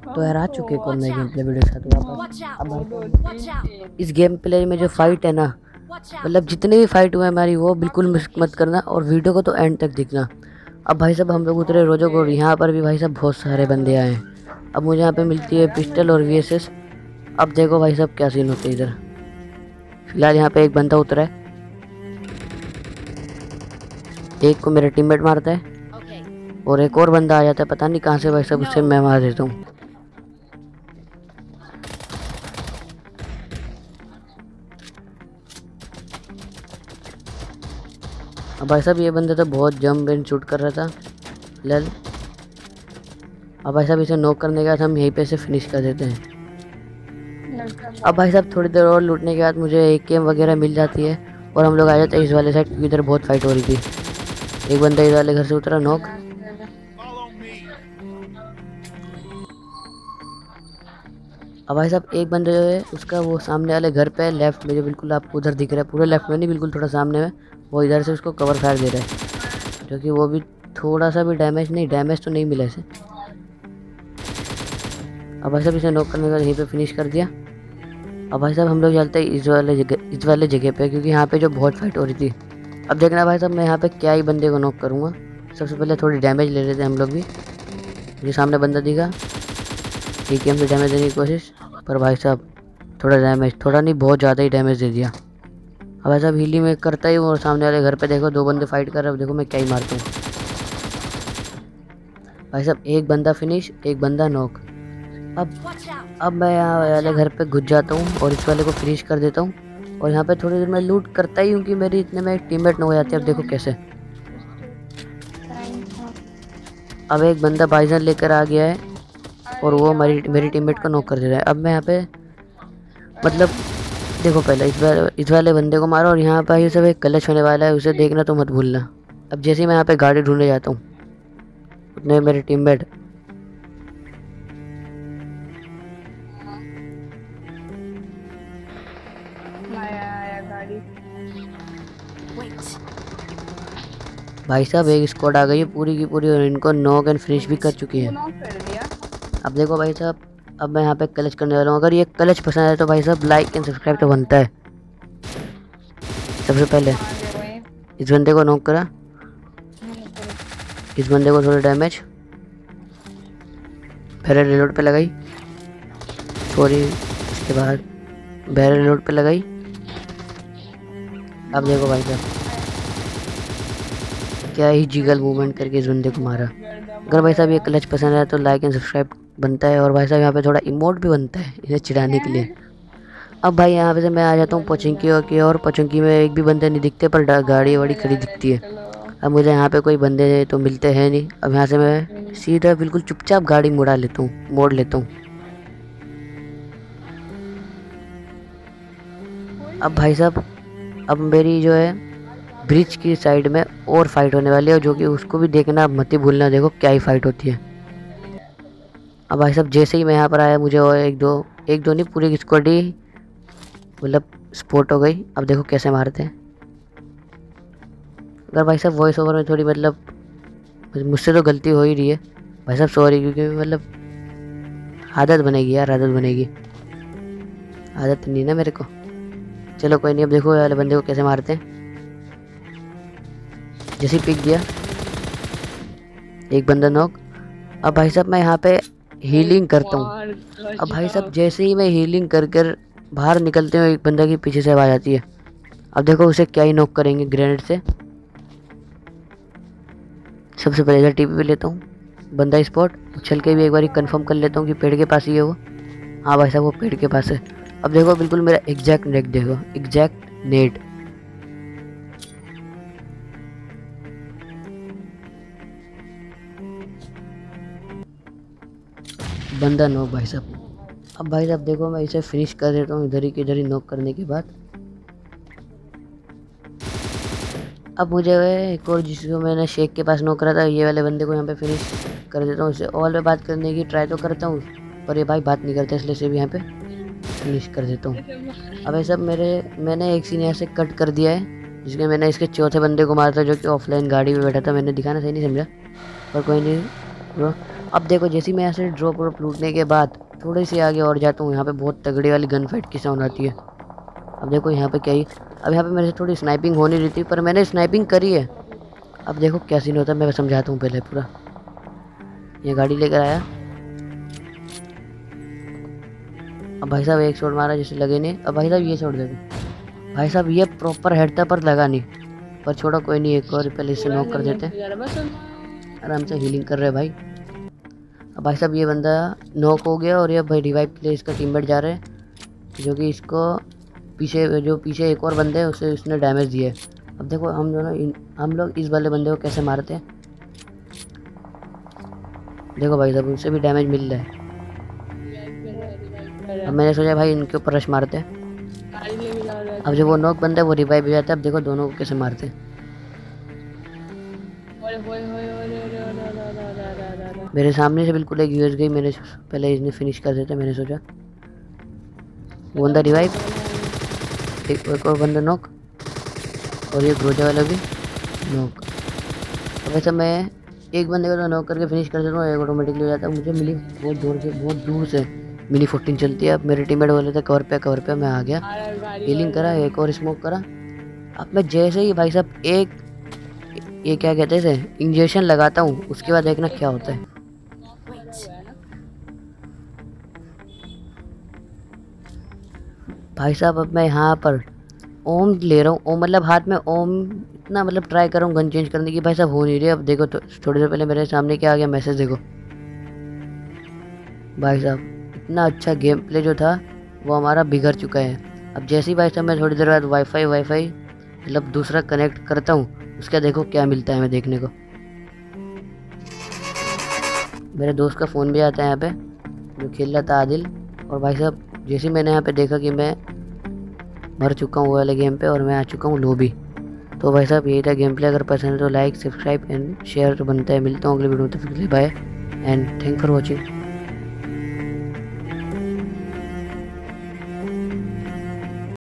तो यार आ चुके एक और नए गेम प्ले वीडियो के साथ वापस। अब भाई साहब इस गेम प्ले में जो फाइट है ना, मतलब जितने भी फाइट हुए हमारी वो बिल्कुल मिस मत करना और वीडियो को तो एंड तक देखना। अब भाई साहब हम लोग उतरे रोजो को, यहाँ पर भी भाई साहब बहुत सारे बंदे आए हैं। अब मुझे यहाँ पे मिलती है पिस्टल और वीएसएस। अब देखो भाई साहब क्या सीन होते हैं इधर। फिलहाल यहाँ पे एक बंदा उतरा है, एक को मेरा टीममेट मारता है और एक और बंदा आ जाता है, पता नहीं कहाँ से भाई साहब, उससे मैं मार देता हूँ। अब भाई साहब ये बंदा तो बहुत जंप एंड शूट कर रहा था लल। अब भाई साहब इसे नॉक करने के बाद हम यहीं पे से फिनिश कर देते हैं। अब भाई साहब थोड़ी देर और लूटने के बाद मुझे एक गेम वगैरह मिल जाती है और हम लोग आ जाते हैं इस वाले साइड, क्योंकि इधर बहुत फाइट हो रही थी। एक बंदा इस वाले घर से उतरा नॉक। अब भाई साहब एक बंदा जो है उसका वो सामने वाले घर पे लेफ्ट में, जो बिल्कुल आपको उधर दिख रहा है, पूरे लेफ्ट में नहीं बिल्कुल थोड़ा सामने में, वो इधर से उसको कवर फायर दे रहा है, जो कि वो भी थोड़ा सा भी डैमेज नहीं, डैमेज तो नहीं मिला इसे। अब भाई साहब इसे नॉक करने के बाद यहीं पे फिनिश कर दिया। अब भाई साहब हम लोग चलते हैं इस वाले जगह पे, क्योंकि यहाँ पे जो बहुत फाइट हो रही थी। अब देखना भाई साहब मैं यहाँ पे क्या ही बंदे को नॉक करूँगा। सबसे पहले थोड़ी डैमेज ले लेते हैं हम लोग भी। मुझे सामने बंदा दिखा, ठीक है हमसे डैमेज देने की कोशिश, पर भाई साहब थोड़ा डैमेज, थोड़ा नहीं बहुत ज़्यादा ही डैमेज दे दिया। अब भाई साहब हीली में करता ही हूँ और सामने वाले घर पे देखो दो बंदे फाइट कर रहे हैं, देखो मैं क्या ही मारता हूँ। भाई साहब एक बंदा फिनिश, एक बंदा नॉक। अब मैं यहाँ वाले घर पे घुस जाता हूँ और इस वाले को फिनिश कर देता हूँ। और यहाँ पे थोड़ी देर में लूट करता ही हूँ कि मेरी इतने में एक टीममेट न हो जाती है। अब देखो कैसे, अब एक बंदा बाइजन लेकर आ गया है और वो मेरी टीममेट को नॉक कर दे रहा है। अब मैं यहाँ पे मतलब देखो पहले इस वाले बंदे को मारो और यहाँ पर ये सब एक क्लच होने वाला है, उसे देखना तो मत भूलना। अब जैसे ही मैं यहाँ पे गाड़ी ढूंढने जाता हूँ उतने मेरे टीममेट भाई साहब एक स्क्वाड आ गई है पूरी की पूरी और इनको नॉक एंड फिनिश भी कर चुकी है। अब देखो भाई साहब, अब मैं यहाँ पे क्लच करने वाला हूँ। अगर ये क्लच पसंद आए तो भाई साहब लाइक एंड सब्सक्राइब तो बनता है। सबसे पहले इस बंदे को नॉक करा, इस बंदे को थोड़ा डैमेज, बैरल रिलोड पे लगाई, सॉरी इसके बाद बैरल रिलोड पे लगाई। अब देखो भाई साहब क्या ही जिगल मूवमेंट करके इस बंदे को मारा। अगर भाई साहब ये क्लच पसंद आया तो लाइक एंड सब्सक्राइब बनता है और भाई साहब यहाँ पे थोड़ा इमोट भी बनता है इन्हें चिढ़ाने के लिए। अब भाई यहाँ पे से मैं आ जाता हूँ पोचंकी की, और पोचंकी में एक भी बंदे नहीं दिखते, पर गाड़ी वाड़ी खड़ी दिखती है। अब मुझे यहाँ पे कोई बंदे तो मिलते हैं नहीं। अब यहाँ से मैं सीधा बिल्कुल चुपचाप गाड़ी मुड़ा लेता हूँ, मोड़ लेता हूँ। अब भाई साहब अब मेरी जो है ब्रिज की साइड में और फाइट होने वाली है, जो कि उसको भी देखना मत ही भूलना, देखो क्या ही फाइट होती है। अब भाई साहब जैसे ही मैं यहाँ पर आया मुझे और एक दो नहीं पूरी स्क्वाड ही मतलब स्पॉट हो गई। अब देखो कैसे मारते हैं। अगर भाई साहब वॉइस ओवर में थोड़ी मतलब मुझसे तो गलती हो ही रही है भाई साहब, सॉरी, क्योंकि मतलब आदत बनेगी यार, आदत बनेगी, आदत नहीं ना मेरे को। चलो कोई नहीं। अब देखो वाले बंदे को कैसे मारते हैं। जैसे ही पिक दिया एक बंदा नॉक। अब भाई साहब मैं यहाँ पे हीलिंग करता हूँ। अब भाई साहब जैसे ही मैं हीलिंग कर कर बाहर निकलते हुए एक बंदा की पीछे से आवाज़ आती है। अब देखो उसे क्या ही नॉक करेंगे ग्रेनेड से। सबसे पहले इधर टीपी पे लेता हूँ, बंदा स्पॉट उछल के भी एक बार कंफर्म कर लेता हूँ कि पेड़ के पास ही है वो। हाँ भाई साहब वो पेड़ के पास है। अब देखो बिल्कुल मेरा एग्जैक्ट नेट, देखो एग्जैक्ट नेट। बंदा नॉक भाई साहब। अब भाई साहब देखो मैं इसे फिनिश कर देता हूँ इधर ही नॉक करने के बाद। अब मुझे एक और जिसको मैंने शेख के पास नॉक करा था, ये वाले बंदे को यहाँ पे फिनिश कर देता हूँ। इससे ऑल पे बात करने की ट्राई तो करता हूँ, पर ये भाई बात नहीं करते, इसलिए से भी यहाँ पे फिनिश कर देता हूँ। अब ये सब मैंने एक सीन यहाँ से कट कर दिया है, जिसमें मैंने इसके चौथे बंदे को मारा था, जो कि ऑफलाइन गाड़ी में बैठा था। मैंने दिखाना सही नहीं समझा, पर कोई नहीं ब्रो। अब देखो जैसे ही मैं यहाँ से ड्रॉप व्रॉप लूटने के बाद थोड़ी सी आगे और जाता हूँ, यहाँ पे बहुत तगड़ी वाली गन फाइट की साउंड आती है। अब देखो यहाँ पे क्या ही, अब यहाँ पे मेरे से थोड़ी स्नाइपिंग होनी रही थी पर मैंने स्नाइपिंग करी है। अब देखो क्या सीन होता है, मैं समझाता हूँ पहले पूरा। ये गाड़ी लेकर आया, अब भाई साहब एक शॉट मारा जिससे लगे नहीं। अब भाई साहब ये शॉट देखो, भाई साहब ये प्रॉपर हेड था पर लगा नहीं, पर छोड़ा कोई नहीं, एक और पहले इससे नॉक कर देते हैं। आराम से हीलिंग कर रहे हैं भाई। अब भाई साहब ये बंदा नॉक हो गया और ये भाई रिवाइव के लिए इसका टीममेट जा रहे हैं, जो कि इसको पीछे एक और बंदे हैं उसे उसने डैमेज दिया है। अब देखो हम लोग इस वाले बंदे को कैसे मारते हैं। देखो भाई साहब उनसे भी डैमेज मिल रहा है। अब मैंने सोचा भाई इनके ऊपर रश मारते हैं। अब जो वो नॉक बंदा है वो रिवाइव हो जाता है। अब देखो दोनों को कैसे मारते हैं। मेरे सामने से बिल्कुल एक यूएस गई, मैंने पहले इसने फिनिश कर देता, मैंने सोचा। वो बंदा रिवाइव, एक और बंदा नॉक, और ये ग्रोजा वाला भी नॉक। तो वैसे मैं एक बंदे को तो नॉक करके फिनिश कर देता हूँ, एक ऑटोमेटिकली हो जाता है। मुझे मिली बहुत दूर से मिनी 14 चलती है। अब मेरे टीममेट बोले थे कवर पे, मैं आ गया, हीलिंग करा, एक और स्मोक करा। अब मैं जैसे ही भाई साहब ये क्या कहते हैं इंजेक्शन लगाता हूँ, उसके बाद देखना क्या होता है। भाई साहब अब मैं यहाँ पर ओम ले रहा हूँ, ओम मतलब हाथ में ओम, इतना मतलब ट्राई कर रहा हूँ गन चेंज करने की, भाई साहब हो नहीं रही। अब देखो तो थोड़ी देर पहले मेरे सामने क्या आ गया मैसेज, देखो भाई साहब इतना अच्छा गेम प्ले जो था वो हमारा बिगड़ चुका है। अब जैसे ही भाई साहब मैं थोड़ी देर बाद वाईफाई मतलब दूसरा कनेक्ट करता हूँ, उसका देखो क्या मिलता है हमें देखने को। मेरे दोस्त का फ़ोन भी आता है यहाँ पे, जो खेल रहा था आदिल। और भाई साहब जैसे ही मैंने यहाँ पे देखा कि मैं मर चुका हूँ वो वाले गेम पे और मैं आ चुका हूँ लॉबी। तो भाई साहब यही था गेम प्ले। अगर पसंद है तो लाइक सब्सक्राइब एंड शेयर तो बनता है। मिलता हूँ अगले वीडियो में, तब तक के लिए bye and thank for watching.